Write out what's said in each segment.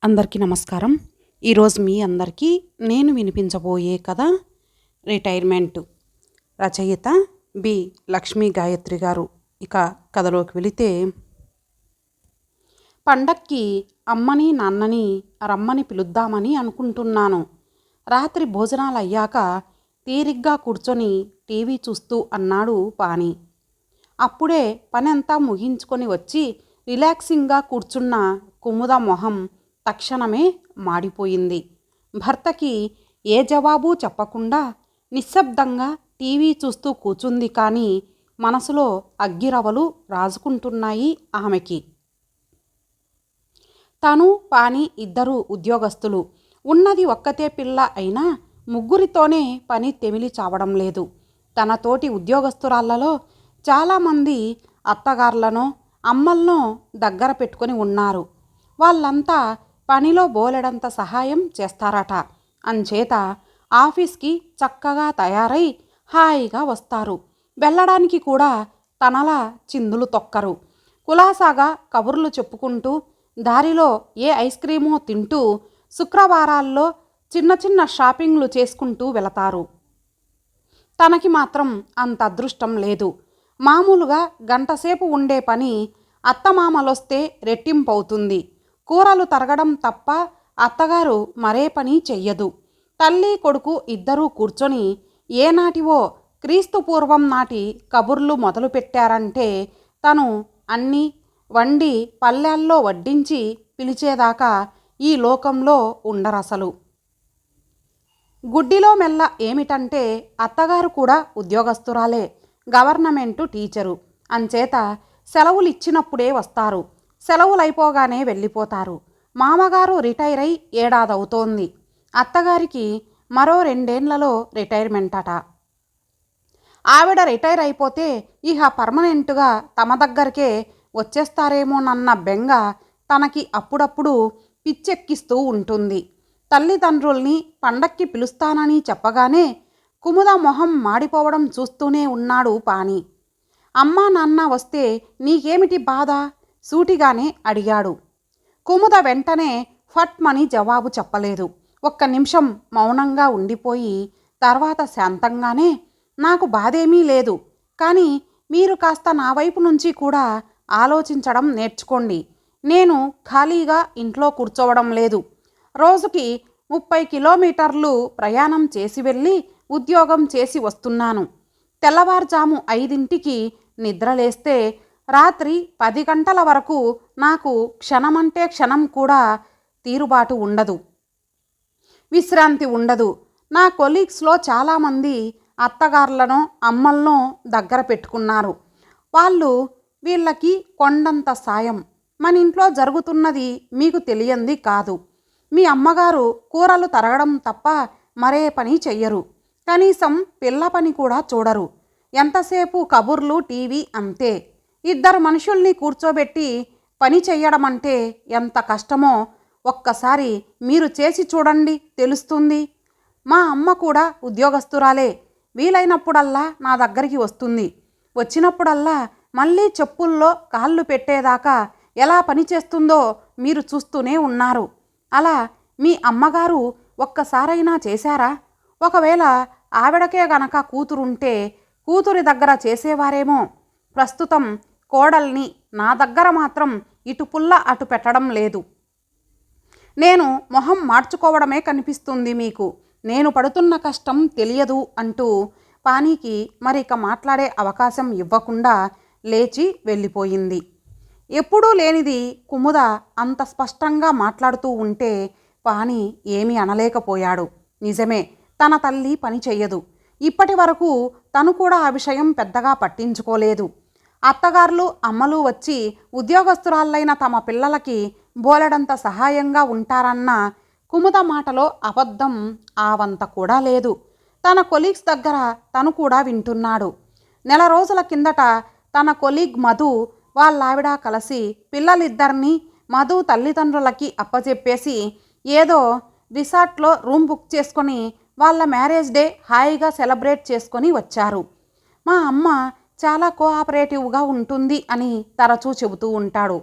అందరికీ నమస్కారం. ఈరోజు మీ అందరికీ నేను వినిపించబోయే కథ రిటైర్మెంట్. రచయిత బి లక్ష్మీ గాయత్రి గారు. ఇక కథలోకి వెళితే, పండక్కి అమ్మని నాన్నని రమ్మని పిలుద్దామని అనుకుంటున్నాను. రాత్రి భోజనాలు అయ్యాక తీరిగ్గా కూర్చొని టీవీ చూస్తూ అన్నాడు పాని. అప్పుడే పనంతా ముగించుకొని వచ్చి రిలాక్సింగ్గా కూర్చున్న కుముద మొహం తక్షణమే మాడిపోయింది. భర్తకి ఏ జవాబు చెప్పకుండా నిశ్శబ్దంగా టీవీ చూస్తూ కూర్చుంది. కానీ మనసులో అగ్గిరవలు రాజుకుంటున్నాయి ఆమెకి. తను పాని ఇద్దరు ఉద్యోగస్తులు. ఉన్నది ఒక్కతే పిల్ల అయినా ముగ్గురితోనే పని తెమిలి చావడం లేదు. తన తోటి ఉద్యోగస్తురాళ్లలో చాలామంది అత్తగార్లనో అమ్మల్నో దగ్గర పెట్టుకొని ఉన్నారు. వాళ్ళంతా పనిలో బోలెడంత సహాయం చేస్తారట. అంచేత ఆఫీస్కి చక్కగా తయారై హాయిగా వస్తారు. వెళ్ళడానికి కూడా తనలా చిందులు తొక్కరు. కులాసాగా కబుర్లు చెప్పుకుంటూ దారిలో ఏ ఐస్ క్రీమో తింటూ శుక్రవారాల్లో చిన్న చిన్న షాపింగ్లు చేసుకుంటూ వెళతారు. తనకి మాత్రం అంత అదృష్టం లేదు. మామూలుగా గంటసేపు ఉండే పని అత్తమామలొస్తే రెట్టింపవుతుంది. కూరలు తరగడం తప్ప అత్తగారు మరే పని చెయ్యదు. తల్లి కొడుకు ఇద్దరూ కూర్చొని ఏనాటివో క్రీస్తు పూర్వం నాటి కబుర్లు మొదలుపెట్టారంటే తను అన్నీ వండి పల్లెల్లో వడ్డించి పిలిచేదాకా ఈ లోకంలో ఉండరసలు. గుడ్డిలో మెల్ల ఏమిటంటే అత్తగారు కూడా ఉద్యోగస్తురాలే, గవర్నమెంటు టీచరు. అంచేత సెలవులు ఇచ్చినప్పుడే వస్తారు. సెలవులైపోగానే వెళ్ళిపోతారు. మామగారు రిటైర్ అయి ఏడాదవుతోంది. అత్తగారికి మరో 2 ఏళ్లలో రిటైర్మెంట్ అట. ఆవిడ రిటైర్ అయిపోతే ఇహ పర్మనెంటుగా తమ దగ్గరకే వచ్చేస్తారేమోనన్న బెంగ తనకి అప్పుడప్పుడు పిచ్చెక్కిస్తూ ఉంటుంది. తల్లిదండ్రుల్ని పండక్కి పిలుస్తానని చెప్పగానే కుముద మొహం మాడిపోవడం చూస్తూనే ఉన్నాడు పాని. అమ్మా నాన్న వస్తే నీకేమిటి బాధ? సూటిగానే అడిగాడు. కుముద వెంటనే ఫట్మని జవాబు చెప్పలేదు. ఒక్క నిమిషం మౌనంగా ఉండిపోయి తర్వాత శాంతంగానే, నాకు బాధేమీ లేదు. కానీ మీరు కాస్త నా వైపు నుంచి కూడా ఆలోచించడం నేర్చుకోండి. నేను ఖాళీగా ఇంట్లో కూర్చోవడం లేదు. రోజుకి 30 కిలోమీటర్లు ప్రయాణం చేసి వెళ్ళి ఉద్యోగం చేసి వస్తున్నాను. తెల్లవారుజాము 5ంటికి నిద్రలేస్తే రాత్రి 10 గంటల వరకు నాకు క్షణమంటే క్షణం కూడా తీరుబాటు ఉండదు, విశ్రాంతి ఉండదు. నా కొలీగ్స్లో చాలామంది అత్తగార్లనో అమ్మల్నో దగ్గర పెట్టుకున్నారు. వాళ్ళు వీళ్ళకి కొండంత సాయం. మన ఇంట్లో జరుగుతున్నది మీకు తెలియంది కాదు. మీ అమ్మగారు కూరలు తరగడం తప్ప మరే పని చెయ్యరు. కనీసం పిల్ల పని కూడా చూడరు. ఎంతసేపు కబుర్లు, టీవీ అంతే. 2 మనుషుల్ని కూర్చోబెట్టి పని చెయ్యడం అంటే ఎంత కష్టమో ఒక్కసారి మీరు చేసి చూడండి, తెలుస్తుంది. మా అమ్మ కూడా ఉద్యోగస్తురాలే. వీలైనప్పుడల్లా నా దగ్గరికి వస్తుంది. వచ్చినప్పుడల్లా మళ్ళీ చెప్పుల్లో కాళ్ళు పెట్టేదాకా ఎలా పని చేస్తుందో మీరు చూస్తూనే ఉన్నారు. అలా మీ అమ్మగారు ఒక్కసారైనా చేశారా? ఒకవేళ ఆవిడకే గనక కూతురుంటే కూతురి దగ్గర చేసేవారేమో. ప్రస్తుతం కోడల్ని నా దగ్గర మాత్రం ఇటు పుల్ల అటు పెట్టడం లేదు. నేను మొహం మార్చుకోవడమే కనిపిస్తుంది మీకు. నేను పడుతున్న కష్టం తెలియదు అంటూ పానీకి మరిక మాట్లాడే అవకాశం ఇవ్వకుండా లేచి వెళ్ళిపోయింది. ఎప్పుడూ లేనిది కుముద అంత స్పష్టంగా మాట్లాడుతూ ఉంటే పాని ఏమీ అనలేకపోయాడు. నిజమే, తన తల్లి పని చెయ్యదు. ఇప్పటి వరకు తను కూడా ఆ విషయం పెద్దగా పట్టించుకోలేదు. అత్తగారులు అమ్మలు వచ్చి ఉద్యోగస్తురాళ్ళైన తమ పిల్లలకి బోలెడంత సహాయంగా ఉంటారన్న కుముద మాటలో అబద్ధం ఆవంత కూడా లేదు. తన కొలీగ్స్ దగ్గర తను కూడా వింటున్నాడు. నెల రోజుల కిందట తన కొలీగ్ మధు వాళ్ళావిడ కలిసి పిల్లలిద్దరినీ మధు తల్లిదండ్రులకి అప్పచెప్పేసి ఏదో రిసార్ట్లో రూమ్ బుక్ చేసుకొని వాళ్ళ మ్యారేజ్ డే హాయిగా సెలబ్రేట్ చేసుకొని వచ్చారు. మా అమ్మ చాలా కోఆపరేటివ్గా ఉంటుంది అని తరచూ చెబుతూ ఉంటాడు.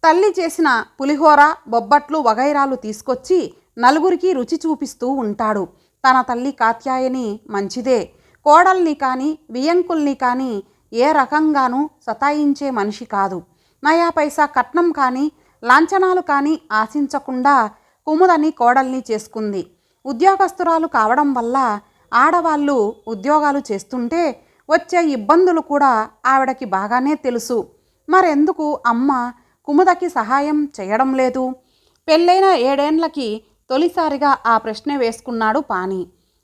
తల్లి చేసిన పులిహోర, బొబ్బట్లు వగైరాలు తీసుకొచ్చి నలుగురికి రుచి చూపిస్తూ ఉంటాడు. తన తల్లి కాత్యాయని మంచిదే. కోడల్ని కానీ వియంకుల్ని కానీ ఏ రకంగానూ సతాయించే మనిషి కాదు. నయా పైసా కట్నం కానీ లాంఛనాలు కానీ ఆశించకుండా కుముదని కోడల్ని చేసుకుంది. ఉద్యోగస్తురాలు కావడం వల్ల ఆడవాళ్ళు ఉద్యోగాలు చేస్తుంటే వచ్చే ఇబ్బందులు కూడా ఆవిడకి బాగానే తెలుసు. మరెందుకు అమ్మ కుముదకి సహాయం చేయడం లేదు? పెళ్ళైన 7 ఏళ్లకి తొలిసారిగా ఆ ప్రశ్న వేసుకున్నాడు పాని.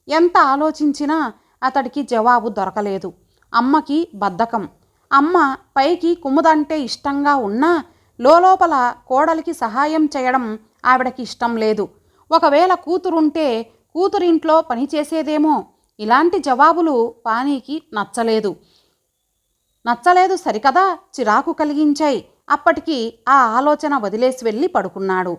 ఎంత ఆలోచించినా అతడికి జవాబు దొరకలేదు. అమ్మకి బద్ధకం. అమ్మ పైకి కుముదంటే ఇష్టంగా ఉన్నా లోపల కోడలికి సహాయం చేయడం ఆవిడకి ఇష్టం లేదు. ఒకవేళ కూతురుంటే కూతురింట్లో పనిచేసేదేమో. ఇలాంటి జవాబులు పానీకి నచ్చలేదు సరికదా, చిరాకు కలిగించాయి. అప్పటికి ఆ ఆలోచన వదిలేసి వెళ్ళి పడుకున్నాడు.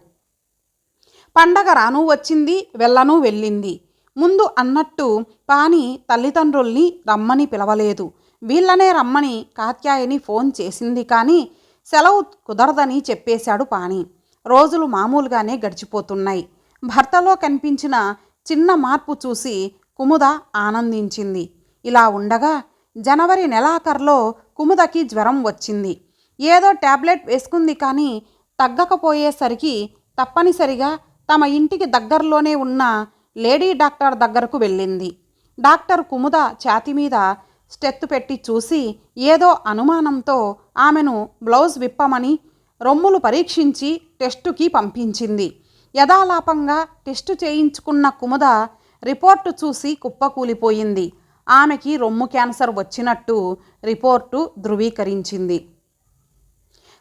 పండగ రాను వచ్చింది, వెళ్ళను వెళ్ళింది. ముందు అన్నట్టు పాని తల్లిదండ్రుల్ని రమ్మని పిలవలేదు. వీళ్ళనే రమ్మని కాత్యాయని ఫోన్ చేసింది కానీ సెలవు కుదరదని చెప్పేశాడు పాని. రోజులు మామూలుగానే గడిచిపోతున్నాయి. భర్తలో కనిపించిన చిన్న మార్పు చూసి కుముద ఆనందించింది. ఇలా ఉండగా జనవరి నెలాఖరులో కుముదకి జ్వరం వచ్చింది. ఏదో టాబ్లెట్ వేసుకుంది కానీ తగ్గకపోయేసరికి తప్పనిసరిగా తమ ఇంటికి దగ్గరలోనే ఉన్న లేడీ డాక్టర్ దగ్గరకు వెళ్ళింది. డాక్టర్ కుముద ఛాతీ మీద స్టెత్తు పెట్టి చూసి ఏదో అనుమానంతో ఆమెను బ్లౌజ్ విప్పమని రొమ్ములు పరీక్షించి టెస్టుకి పంపించింది. యథాలాపంగా టెస్టు చేయించుకున్న కుముద రిపోర్టు చూసి కుప్పకూలిపోయింది. ఆమెకి రొమ్ము క్యాన్సర్ వచ్చినట్టు రిపోర్టు ధృవీకరించింది.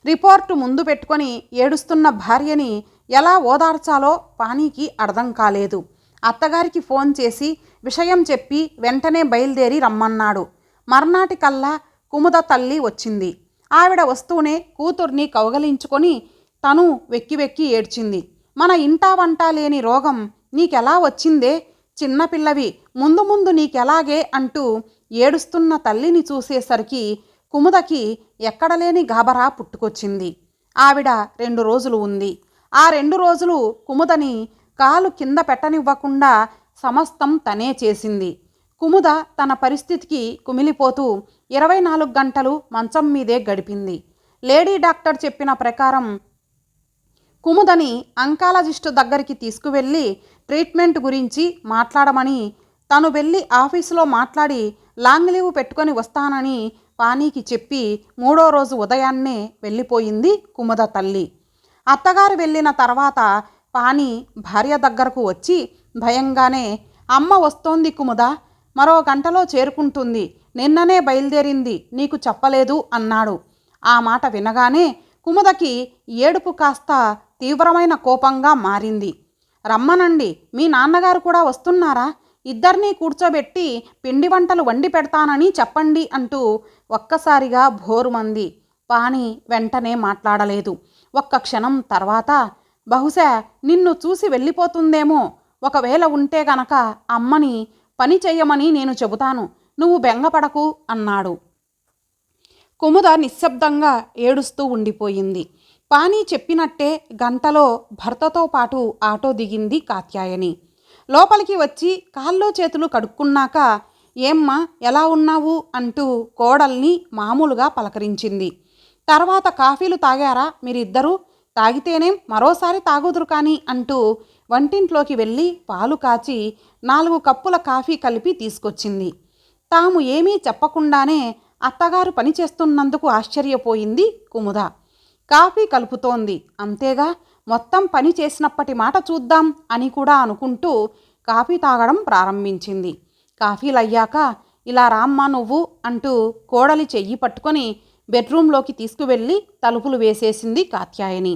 రిపోర్టు ముందు పెట్టుకొని ఏడుస్తున్న భార్యని ఎలా ఓదార్చాలో పానీకి అర్థం కాలేదు. అత్తగారికి ఫోన్ చేసి విషయం చెప్పి వెంటనే బయలుదేరి రమ్మన్నాడు. మర్నాటి కల్లా కుముద తల్లి వచ్చింది. ఆవిడ వస్తూనే కూతుర్ని కౌగలించుకొని తను వెక్కి వెక్కి ఏడ్చింది. మన ఇంటా వంట లేని రోగం నీకెలా వచ్చిందే? చిన్నపిల్లవి, ముందు ముందు నీకెలాగే అంటూ ఏడుస్తున్న తల్లిని చూసేసరికి కుముదకి ఎక్కడలేని గాబరా పుట్టుకొచ్చింది. ఆవిడ 2 రోజులు ఉంది. ఆ 2 రోజులు కుముదని కాలు కింద పెట్టనివ్వకుండా సమస్తం తనే చేసింది. కుముద తన పరిస్థితికి కుమిలిపోతూ 24 గంటలు మంచం మీదే గడిపింది. లేడీ డాక్టర్ చెప్పిన ప్రకారం కుముదని అంకాలజిస్టు దగ్గరికి తీసుకువెళ్ళి ట్రీట్మెంట్ గురించి మాట్లాడమని, తను వెళ్ళి ఆఫీసులో మాట్లాడి లాంగ్ లీవ్ పెట్టుకొని వస్తానని పానీకి చెప్పి 3వ రోజు ఉదయాన్నే వెళ్ళిపోయింది కుముద తల్లి. అత్తగారు వెళ్ళిన తర్వాత పాని భార్య దగ్గరకు వచ్చి భయంగానే, అమ్మ వస్తోంది కుముద, మరో గంటలో చేరుకుంటుంది, నిన్ననే బయలుదేరింది, నీకు చెప్పలేదు అన్నాడు. ఆ మాట వినగానే కుముదకి ఏడుపు కాస్త తీవ్రమైన కోపంగా మారింది. రమ్మనండి, మీ నాన్నగారు కూడా వస్తున్నారా? ఇద్దరినీ కూర్చోబెట్టి పిండి వంటలు వండి పెడతానని చెప్పండి అంటూ ఒక్కసారిగా భోరుమంది. పాని వెంటనే మాట్లాడలేదు. ఒక్క క్షణం తర్వాత, బహుశా నిన్ను చూసి వెళ్ళిపోతుందేమో, ఒకవేళ ఉంటే గనక అమ్మని పని చెయ్యమని నేను చెబుతాను, నువ్వు బెంగపడకు అన్నాడు. కుముద నిశ్శబ్దంగా ఏడుస్తూ ఉండిపోయింది. పాని చెప్పినట్టే గంటలో భర్తతో పాటు ఆటో దిగింది కాత్యాయని. లోపలికి వచ్చి కాళ్ళు చేతులు కడుక్కున్నాక, ఏమ్మా ఎలా ఉన్నావు అంటూ కోడల్ని మామూలుగా పలకరించింది. తర్వాత కాఫీలు తాగారా మీరిద్దరూ? తాగితేనేం, మరోసారి తాగుదురు కానీ అంటూ వంటింట్లోకి వెళ్ళి పాలు కాచి 4 కప్పుల కాఫీ కలిపి తీసుకొచ్చింది. తాము ఏమీ చెప్పకుండానే అత్తగారు పనిచేస్తున్నందుకు ఆశ్చర్యపోయింది కుముద. కాఫీ కలుపుతోంది అంతేగా, మొత్తం పని చేసినప్పటి మాట చూద్దాం అని కూడా అనుకుంటూ కాఫీ తాగడం ప్రారంభించింది. కాఫీలయ్యాక, ఇలా రామ్మా నువ్వు అంటూ కోడలి చెయ్యి పట్టుకొని బెడ్రూంలోకి తీసుకువెళ్ళి తలుపులు వేసేసింది కాత్యాయని.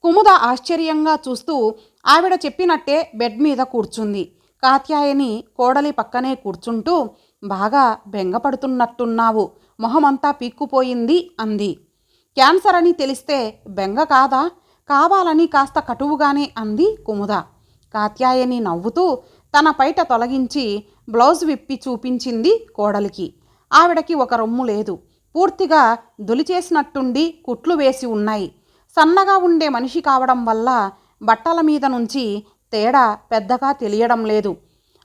కుముద ఆశ్చర్యంగా చూస్తూ ఆవిడ చెప్పినట్టే బెడ్ మీద కూర్చుంది. కాత్యాయని కోడలి పక్కనే కూర్చుంటూ, బాగా బెంగపడుతున్నట్టున్నావు, మొహమంతా పీక్కుపోయింది అంది. క్యాన్సర్ అని తెలిస్తే బెంగ కాదా? కావాలని కాస్త కటువుగానే అంది కుముద. కాత్యాయని నవ్వుతూ తన పైట తొలగించి బ్లౌజ్ విప్పి చూపించింది కోడలికి. ఆవిడకి ఒక రొమ్ము లేదు. పూర్తిగా దొలిచేసినట్టుండి కుట్లు వేసి ఉన్నాయి. సన్నగా ఉండే మనిషి కావడం వల్ల బట్టల మీద నుంచి తేడా పెద్దగా తెలియడం లేదు.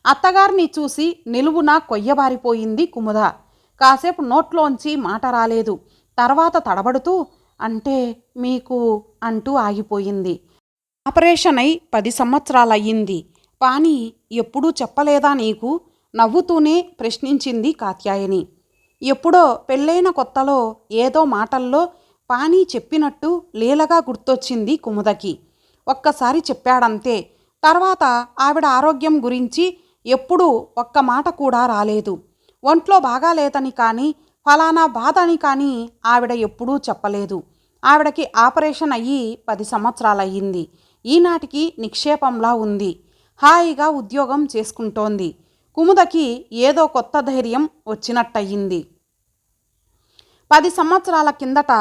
అత్తగారిని చూసి నిలువున కొయ్యబారిపోయింది కుముద. కాసేపు నోట్లోంచి మాట రాలేదు. తర్వాత తడబడుతూ అంటే మీకు అంటూ ఆగిపోయింది. ఆపరేషన్ అయి 10 సంవత్సరాలయ్యింది. పాని ఎప్పుడూ చెప్పలేదా నీకు? నవ్వుతూనే ప్రశ్నించింది కాత్యాయని. ఎప్పుడో పెళ్ళైన కొత్తలో ఏదో మాటల్లో పాని చెప్పినట్టు లీలగా గుర్తొచ్చింది కుముదకి. ఒక్కసారి చెప్పాడంతే. తర్వాత ఆవిడ ఆరోగ్యం గురించి ఎప్పుడూ ఒక్క మాట కూడా రాలేదు. ఒంట్లో బాగాలేదని కానీ ఫలానా బాధ అని కానీ ఆవిడ ఎప్పుడూ చెప్పలేదు. ఆవిడకి ఆపరేషన్ అయ్యి 10 సంవత్సరాలయ్యింది. ఈనాటికి నిక్షేపంలా ఉంది. హాయిగా ఉద్యోగం చేసుకుంటోంది. కుముదకి ఏదో కొత్త ధైర్యం వచ్చినట్టయింది. 10 సంవత్సరాల కిందట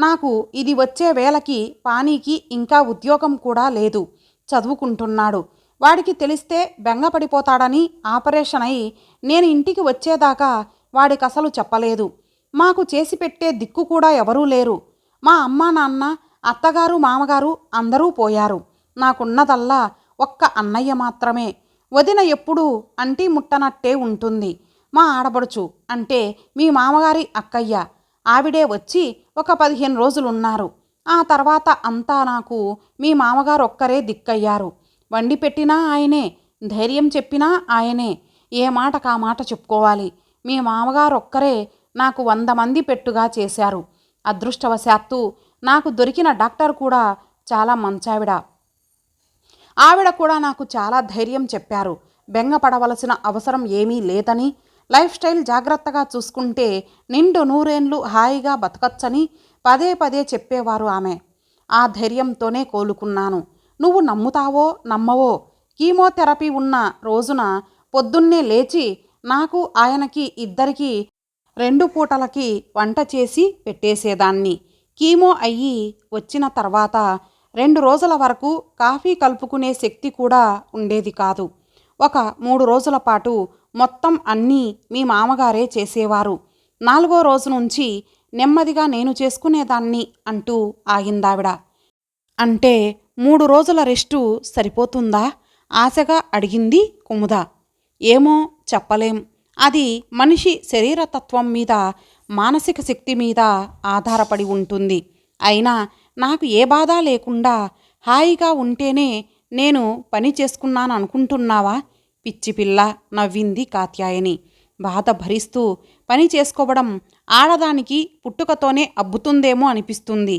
నాకు ఇది వచ్చే వేళకి పానీకి ఇంకా ఉద్యోగం కూడా లేదు. చదువుకుంటున్నాడు. వాడికి తెలిస్తే బెంగపడిపోతాడని ఆపరేషన్ అయి నేను ఇంటికి వచ్చేదాకా వాడికసలు చెప్పలేదు. మాకు చేసి పెట్టే దిక్కు కూడా ఎవరూ లేరు. మా అమ్మా నాన్న, అత్తగారు, మామగారు అందరూ పోయారు. నాకున్నదల్లా ఒక్క అన్నయ్య మాత్రమే. వదిన ఎప్పుడూ అంటీ ముట్టనట్టే ఉంటుంది. మా ఆడబడుచు అంటే మీ మామగారి అక్కయ్య. ఆవిడే వచ్చి ఒక 15 రోజులున్నారు. ఆ తర్వాత అంతా నాకు మీ మామగారు ఒక్కరే దిక్కయ్యారు. వండి పెట్టినా ఆయనే, ధైర్యం చెప్పినా ఆయనే. ఏ మాటకా మాట చెప్పుకోవాలి. మీ మామగారు ఒక్కరే నాకు 100 మంది పెట్టుగా చేశారు. అదృష్టవశాత్తు నాకు దొరికిన డాక్టర్ కూడా చాలా మంచావిడ. ఆవిడ కూడా నాకు చాలా ధైర్యం చెప్పారు. బెంగపడవలసిన అవసరం ఏమీ లేదని, లైఫ్ స్టైల్ జాగ్రత్తగా చూసుకుంటే నిండు నూరేండ్లు హాయిగా బతకచ్చని పదే పదే చెప్పేవారు ఆమె. ఆ ధైర్యంతోనే కోలుకున్నాను. నువ్వు నమ్ముతావో నమ్మవో, కీమోథెరపీ ఉన్న రోజున పొద్దున్నే లేచి నాకు ఆయనకి ఇద్దరికీ 2 పూటలకి వంట చేసి పెట్టేసేదాన్ని. కీమో అయ్యి వచ్చిన తర్వాత 2 రోజుల వరకు కాఫీ కలుపుకునే శక్తి కూడా ఉండేది కాదు. ఒక 3 రోజుల పాటు మొత్తం అన్నీ మీ మామగారే చేసేవారు. 4వ రోజు నుంచి నెమ్మదిగా నేను చేసుకునేదాన్ని అంటూ ఆగిందావిడ. అంటే 3 రోజుల రెస్టు సరిపోతుందా? ఆశగా అడిగింది కుముద. ఏమో చెప్పలేం. అది మనిషి శరీరతత్వం మీద, మానసిక శక్తి మీద ఆధారపడి ఉంటుంది. అయినా నాకు ఏ బాధ లేకుండా హాయిగా ఉంటేనే నేను పని చేసుకున్నాను అనుకుంటున్నావా? పిచ్చిపిల్ల నవ్వింది కాత్యాయని. బాధ భరిస్తూ పని చేసుకోవడం ఆడదానికి పుట్టుకతోనే అబ్బుతుందేమో అనిపిస్తుంది.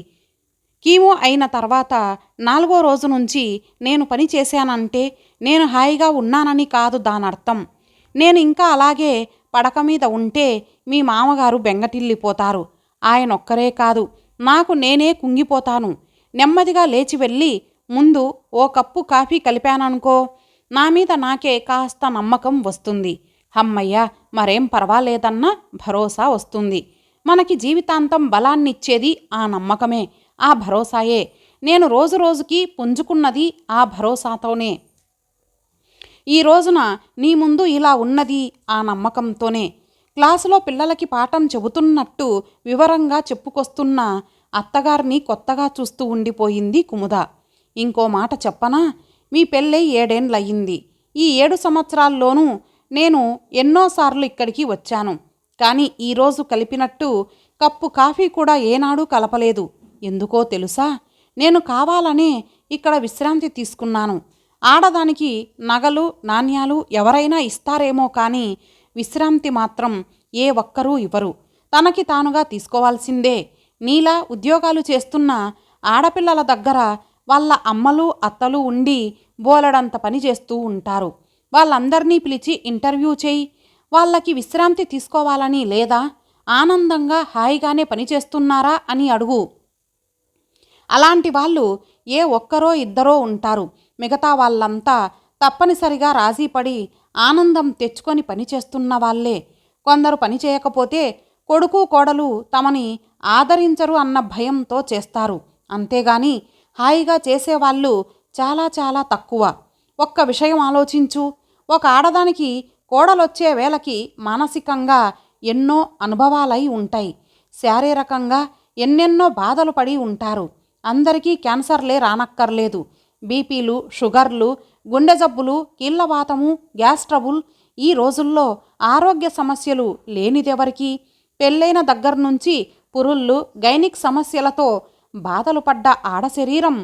కీమో అయిన తర్వాత 4వ రోజు నుంచి నేను పని చేశానంటే నేను హాయిగా ఉన్నానని కాదు దానర్థం. నేను ఇంకా అలాగే పడక మీద ఉంటే మీ మామగారు బెంగటిల్లిపోతారు. ఆయనొక్కరే కాదు, నాకు నేనే కుంగిపోతాను. నెమ్మదిగా లేచి వెళ్ళి ముందు ఓ కప్పు కాఫీ కలిపాననుకో, నా మీద నాకే కాస్త నమ్మకం వస్తుంది. హమ్మయ్య, మరేం పర్వాలేదన్న భరోసా వస్తుంది. మనకి జీవితాంతం బలాన్నిచ్చేది ఆ నమ్మకమే, ఆ భరోసాయే. నేను రోజు రోజుకి పుంజుకున్నది ఆ భరోసాతోనే. ఈ రోజున నీ ముందు ఇలా ఉన్నది ఆ నమ్మకంతోనే. క్లాసులో పిల్లలకి పాఠం చెబుతున్నట్టు వివరంగా చెప్పుకొస్తున్న అత్తగారిని కొత్తగా చూస్తూ ఉండిపోయింది కుముద. ఇంకో మాట చెప్పనా? మీ పెళ్ళై 7 ఏండ్లయ్యింది. ఈ 7 సంవత్సరాల్లోనూ నేను ఎన్నోసార్లు ఇక్కడికి వచ్చాను. కానీ ఈరోజు కలిపినట్టు కప్పు కాఫీ కూడా ఏనాడూ కలపలేదు. ఎందుకో తెలుసా? నేను కావాలనే ఇక్కడ విశ్రాంతి తీసుకున్నాను. ఆడదానికి నగలు, నాణ్యాలు ఎవరైనా ఇస్తారేమో కానీ విశ్రాంతి మాత్రం ఏ ఒక్కరూ ఇవ్వరు. తనకి తానుగా తీసుకోవాల్సిందే. నీలా ఉద్యోగాలు చేస్తున్న ఆడపిల్లల దగ్గర వాళ్ళ అమ్మలు, అత్తలు ఉండి బోలెడంత పని చేస్తూ ఉంటారు. వాళ్ళందరినీ పిలిచి ఇంటర్వ్యూ చేయి. వాళ్ళకి విశ్రాంతి తీసుకోవాలని లేదా? ఆనందంగా హాయిగానే పనిచేస్తున్నారా అని అడుగు. అలాంటి వాళ్ళు ఏ ఒక్కరో ఇద్దరో ఉంటారు. మిగతా వాళ్ళంతా తప్పనిసరిగా రాజీపడి ఆనందం తెచ్చుకొని పనిచేస్తున్న వాళ్ళే. కొందరు పని చేయకపోతే కొడుకు కోడలు తమని ఆదరించరు అన్న భయంతో చేస్తారు. అంతేగాని హాయిగా చేసేవాళ్ళు చాలా చాలా తక్కువ. ఒక్క విషయం ఆలోచించు. ఒక ఆడదానికి కోడలొచ్చే వేళకి మానసికంగా ఎన్నో అనుభవాలై ఉంటాయి. శారీరకంగా ఎన్నెన్నో బాధలు పడి ఉంటారు. అందరికీ క్యాన్సర్లే రానక్కర్లేదు. బీపీలు, షుగర్లు, గుండె జబ్బులు, కీళ్లవాతము, గ్యాస్ ట్రబుల్. ఈ రోజుల్లో ఆరోగ్య సమస్యలు లేనిదెవరికి? పెళ్ళైన దగ్గర నుంచి పురుళ్ళు, గైనిక్ సమస్యలతో బాధలు పడ్డ ఆడ శరీరం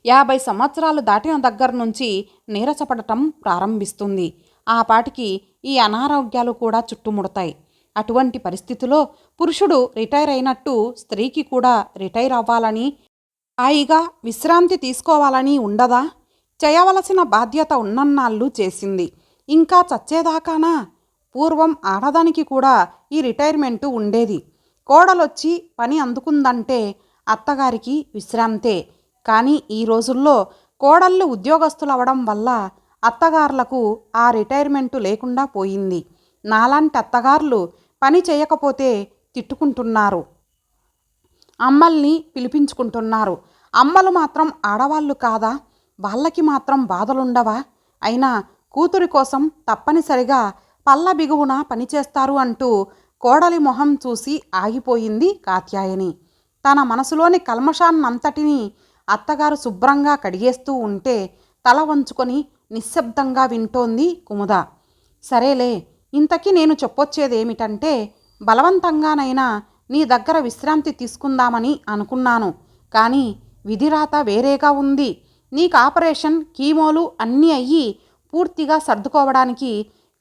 50 సంవత్సరాలు దాటిన దగ్గర నుంచి నీరసపడటం ప్రారంభిస్తుంది. ఆ పాటికి ఈ అనారోగ్యాలు కూడా చుట్టుముడతాయి. అటువంటి పరిస్థితిలో పురుషుడు రిటైర్ అయినట్టు స్త్రీకి కూడా రిటైర్ అవ్వాలని, హాయిగా విశ్రాంతి తీసుకోవాలని ఉండదా? చేయవలసిన బాధ్యత ఉన్నన్నాళ్ళు చేసింది. ఇంకా చచ్చేదాకానా? పూర్వం ఆడదానికి కూడా ఈ రిటైర్మెంటు ఉండేది. కోడలొచ్చి పని అందుకుందంటే అత్తగారికి విశ్రాంతే. కానీ ఈ రోజుల్లో కోడళ్ళు ఉద్యోగస్తులవడం వల్ల అత్తగార్లకు ఆ రిటైర్మెంటు లేకుండా పోయింది. నాలాంటి అత్తగారులు పని చేయకపోతే తిట్టుకుంటున్నారు, అమ్మల్ని పిలిపించుకుంటున్నారు. అమ్మలు మాత్రం ఆడవాళ్ళు కాదా? వాళ్ళకి మాత్రం బాధలుండవా? అయినా కూతురి కోసం తప్పనిసరిగా పళ్ళ బిగువున పనిచేస్తారు అంటూ కోడలి మొహం చూసి ఆగిపోయింది కాత్యాయని. తన మనసులోని కల్మషాన్నంతటినీ అత్తగారు శుభ్రంగా కడిగేస్తూ ఉంటే తల వంచుకొని నిశ్శబ్దంగా వింటోంది కుముద. సరేలే, ఇంతకీ నేను చెప్పొచ్చేదేమిటంటే, బలవంతంగానైనా నీ దగ్గర విశ్రాంతి తీసుకుందామని అనుకున్నాను. కానీ విధిరాత వేరేగా ఉంది. నీకు ఆపరేషన్, కీమోలు అన్నీ అయ్యి పూర్తిగా సర్దుకోవడానికి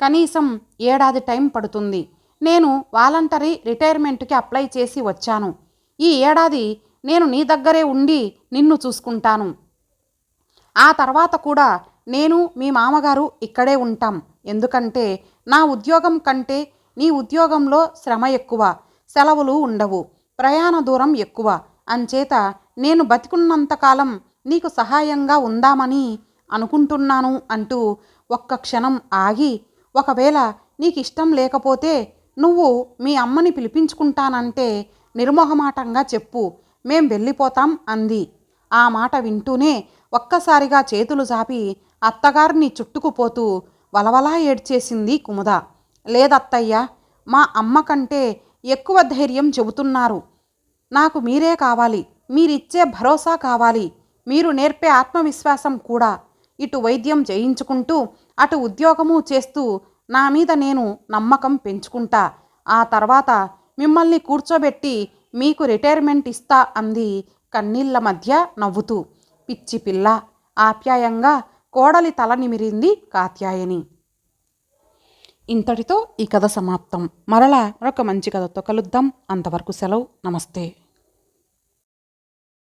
కనీసం 1 ఏడాది టైం పడుతుంది. నేను వాలంటరీ రిటైర్మెంట్కి అప్లై చేసి వచ్చాను. ఈ ఏడాది నేను నీ దగ్గరే ఉండి నిన్ను చూసుకుంటాను. ఆ తర్వాత కూడా నేను మీ మామగారు ఇక్కడే ఉంటాం. ఎందుకంటే నా ఉద్యోగం కంటే నీ ఉద్యోగంలో శ్రమ ఎక్కువ, సెలవులు ఉండవు, ప్రయాణ దూరం ఎక్కువ. అంచేత నేను బతికున్నంతకాలం నీకు సహాయంగా ఉందామని అనుకుంటున్నాను అంటూ ఒక్క క్షణం ఆగి, ఒకవేళ నీకు ఇష్టం లేకపోతే నువ్వు మీ అమ్మని పిలిపించుకుంటానంటే నిర్మోహమాటంగా చెప్పు, మేం వెళ్ళిపోతాం అంది. ఆ మాట వింటూనే ఒక్కసారిగా చేతులు చాపి అత్తగారిని చుట్టుకుపోతూ వలవలా ఏడ్చేసింది కుముద. లేదత్తయ్య, మా అమ్మ కంటే ఎక్కువ ధైర్యం చెబుతున్నారు. నాకు మీరే కావాలి, మీరిచ్చే భరోసా కావాలి, మీరు నేర్పే ఆత్మవిశ్వాసం కూడా. ఇటు వైద్యం చేయించుకుంటూ అటు ఉద్యోగము చేస్తూ నా మీద నేను నమ్మకం పెంచుకుంటా. ఆ తర్వాత మిమ్మల్ని కూర్చోబెట్టి మీకు రిటైర్మెంట్ ఇస్తా అంది కన్నీళ్ల మధ్య నవ్వుతూ. పిచ్చి పిల్ల, ఆప్యాయంగా కోడలి తల నిమిరింది కాత్యాయని. ఇంతటితో ఈ కథ సమాప్తం. మరలా మరొక మంచి కథతో కలుద్దాం. అంతవరకు సెలవు. నమస్తే.